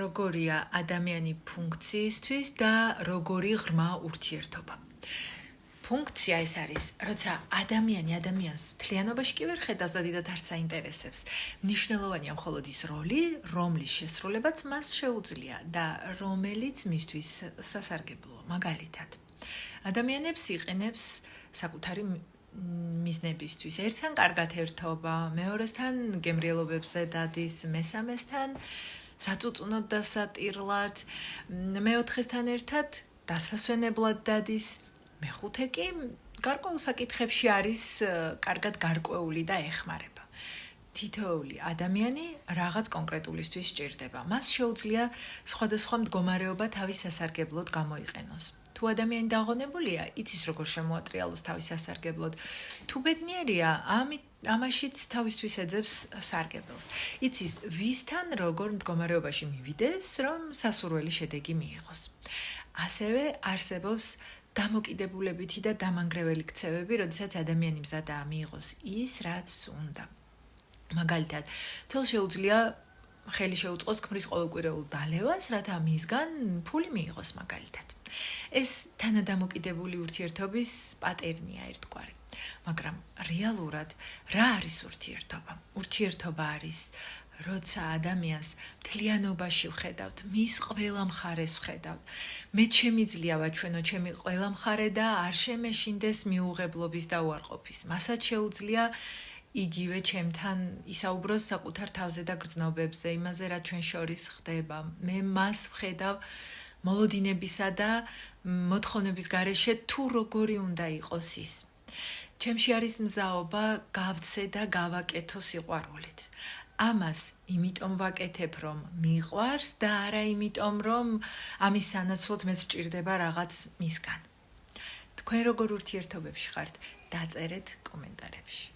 როგორია ადამიანი ფუნქციისთვის და როგორი ღრმა ურთიერთობა. ფუნქცია ეს არის, როცა ადამიანი ადამიანს მთლიანობაში კი ვერ ხედავს და დიდად არ საინტერესებს. მნიშვნელოვანია მხოლოდ ის როლი, რომლის შესრულებაც მას შეუძლია და რომელიც მისთვის სასარგებლოა. მაგალითად, ადამიანებს იყენებს საკუთარი მიზნებისთვის. ერთთან კარგად ერთობა, მეორესთან გემრიელობებზე დადის, მესამესთან საწუწუნოდ და სატირლად, მეოთხესთან ერთად დასასვენებლად დადის, მეხუთე კი გარკვეულ საკითხებში არის კარგად გარკვეული და ეხმარება. თითოეული ადამიანი რაღაც კონკრეტულისთვის სჭირდება. მას შეუძლია სხვადასხვა მდგომარეობა თავის სასარგებლოდ გამოიყენოს. თუ ადამიანი დაღონებულია, იცის როგორ შემოატრიალოს თავის სასარგებლოდ. თუ ბედნიერია, ამაშიც თავისთვის ეძებს სარგებელს. იცის ვისთან როგორ მდგომარეობაში მივიდეს, რომ სასურველი შედეგი მიიღოს. ასევე არსებობს დამოკიდებულებითი და დამანგრეველი ქცევები, როდესაც ადამიანი მზადაა მიიღოს ის, რაც უნდა. მაგალითად, ცოლს შეუძლია ხელი შეუწყოს ქმრის ყოველკვირეულ დალევას, რათა მისგან ფული მიიღოს მაგალითად. ეს თანადამოკიდებული ურთიერთობის პატერნია ერთგვარი. მაგრამ რეალურად რა არის ურთიერთობა? ურთიერთობა არის, როცა ადამიანს მთლიანობაში ვხედავთ, მის ყველა მხარეს ვხედავთ. მე შემიძლია ვაჩვენო ჩემი ყველა მხარე და არ შემეშინდეს მიუღებლობის და უარყოფის. მასაც შეუძლია იგივე ჩემთან ისაუბროს საკუთარ თავზე და გრძნობებზე, იმაზე რა ჩვენ შორის ხდება. მე მას ვხედავ მოლოდინებისა და მოთხოვნების გარეშე თუ როგორი უნდა იყოს ის. ჩემში არის მზაობა გავცე და გავაკეთო სიყვარულით. ამას იმიტომ ვაკეთებ, რომ მიყვარს და არა იმიტომ, რომ ამის სანაცვლოდ მეც სჭირდება რაღაც მისგან. თქვენ როგორ ურთიერთობებში ხართ? დაწერეთ კომენტარებში.